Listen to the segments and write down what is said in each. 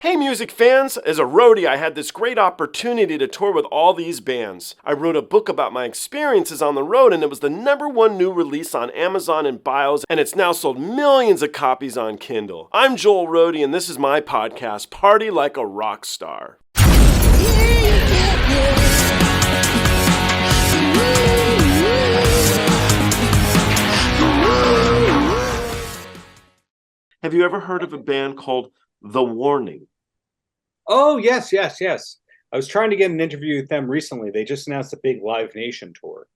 Hey music fans, as a roadie I had this great opportunity to tour with all these bands. I wrote a book about my experiences on the road and it was the #1 new release on Amazon and Bios and it's now sold millions of copies on Kindle. I'm Joel Roadie and this is my podcast, Party Like a Rock Star. Have you ever heard of a band called The Warning? Oh, yes. I was trying to get an interview with them recently. They just announced a big Live Nation tour,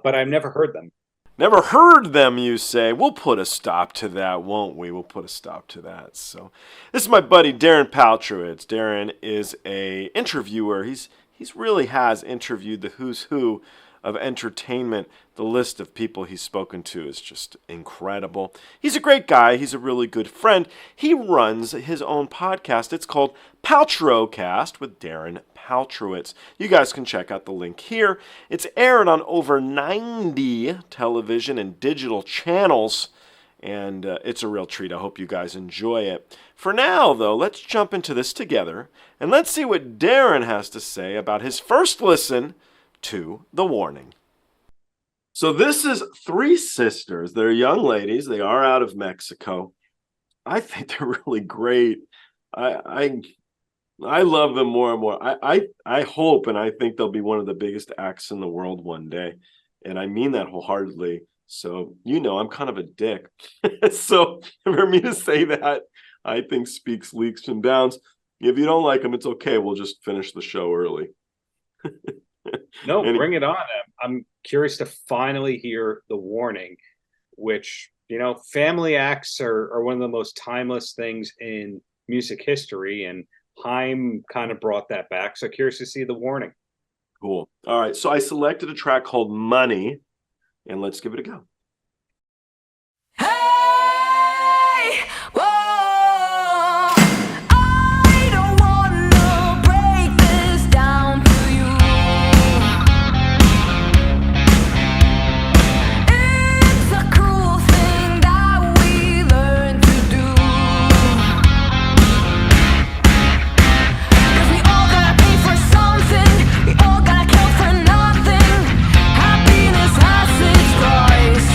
but I've never heard them. Never heard them, you say? We'll put a stop to that, won't we? We'll put a stop to that. So, this is my buddy Darren Paltrowitz. Darren is a interviewer. He's really has interviewed the who's who of entertainment. The list of people he's spoken to is just incredible. He's a great guy. He's a really good friend. He runs his own podcast. It's called Paltrocast with Darren Paltrowitz. You guys can check out the link here. It's aired on over 90 television and digital channels, and it's a real treat. I hope you guys enjoy it. For now, though, let's jump into this together, and let's see what Darren has to say about his first listen to The Warning. So this is three sisters. They're young ladies. They are out of Mexico. I think they're really great. I love them more and more. I hope and I think they'll be one of the biggest acts in the world one day. And I mean that wholeheartedly. So, I'm kind of a dick. So for me to say that, I think speaks leaps and bounds. If you don't like them, it's okay. We'll just finish the show early. No, bring it on. I'm curious to finally hear The Warning, which, family acts are one of the most timeless things in music history, and Haim kind of brought that back. So curious to see The Warning. Cool. All right. So I selected a track called Money, and let's give it a go. Happiness has its price.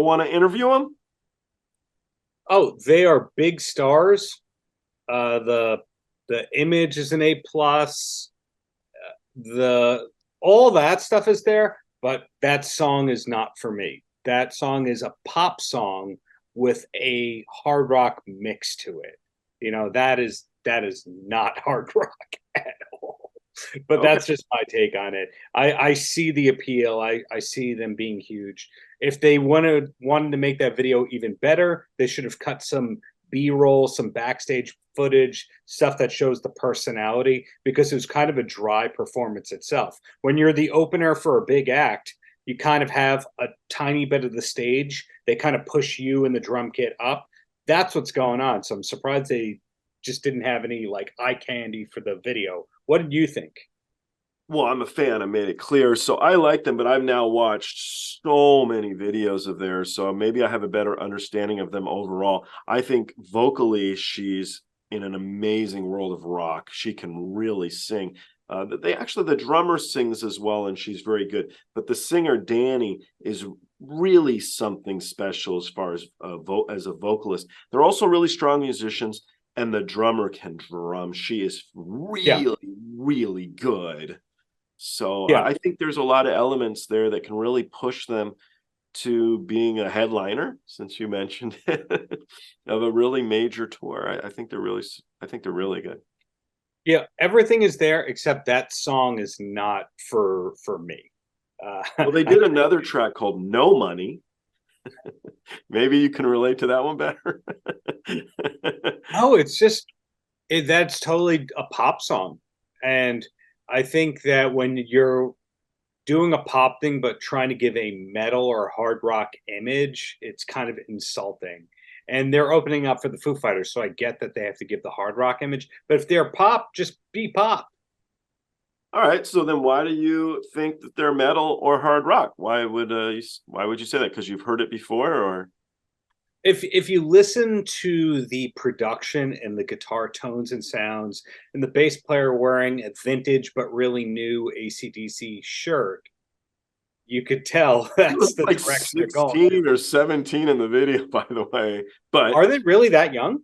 want to interview them? Oh, they are big stars. The image is an A+. The all that stuff is there, but that song is not for me. That song is a pop song with a hard rock mix to it. That is not hard rock at all. But Okay. that's just my take on it. I see the appeal. I see them being huge. If they wanted to make that video even better, they should have cut some B-roll, some backstage footage, stuff that shows the personality, because it was kind of a dry performance itself. When you're the opener for a big act, you kind of have a tiny bit of the stage. They kind of push you and the drum kit up. That's what's going on. So I'm surprised they just didn't have any like eye candy for the video. What did you think? Well, I'm a fan. I made it clear. So I like them, but I've now watched so many videos of theirs. So maybe I have a better understanding of them overall. I think vocally, she's in an amazing world of rock. She can really sing. The drummer sings as well, and she's very good. But the singer, Danny, is really something special as far as as a vocalist. They're also really strong musicians, and the drummer can drum. She is Yeah. really, really good. So Yeah. I think there's a lot of elements there that can really push them to being a headliner, since you mentioned it, of a really major tour. I think they're really good. Yeah, everything is there except that song is not for me. Well, they did another track called No Money. Maybe you can relate to that one better. No, it's just that's totally a pop song. And I think that when you're doing a pop thing but trying to give a metal or hard rock image, it's kind of insulting. And they're opening up for the Foo Fighters, so I get that they have to give the hard rock image. But if they're pop, just be pop. All right, so then why do you think that they're metal or hard rock? Why would you say that? Because you've heard it before, or? If you listen to the production and the guitar tones and sounds, and the bass player wearing a vintage but really new AC/DC shirt, you could tell He that's was the like direction they're going. 16 or 17 in the video, by the way. But Are they really that young?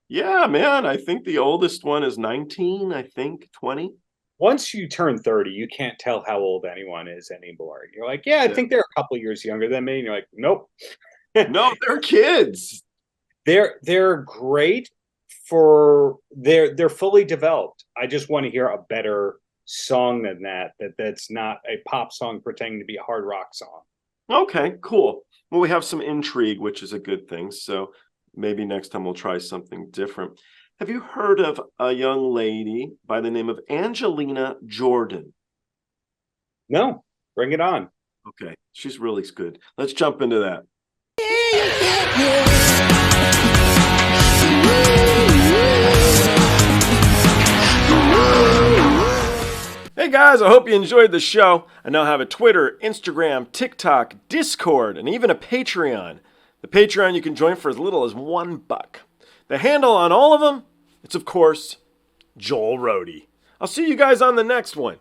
yeah, man, I think the oldest one is 19, I think 20. Once you turn 30, you can't tell how old anyone is anymore. You're like, yeah, I Yeah. think they're a couple years younger than me. And you're like, nope. No, they're kids. They're great for they're fully developed. I just want to hear a better song than that's not a pop song pretending to be a hard rock song. Okay, cool. Well, we have some intrigue, which is a good thing. So maybe next time we'll try something different. Have you heard of a young lady by the name of Angelina Jordan? No, bring it on. Okay, she's really good. Let's jump into that. Hey guys, I hope you enjoyed the show. I now have a Twitter, Instagram, TikTok, Discord, and even a Patreon. The Patreon you can join for as little as $1. The handle on all of them, it's of course, Joel Roadie. I'll see you guys on the next one.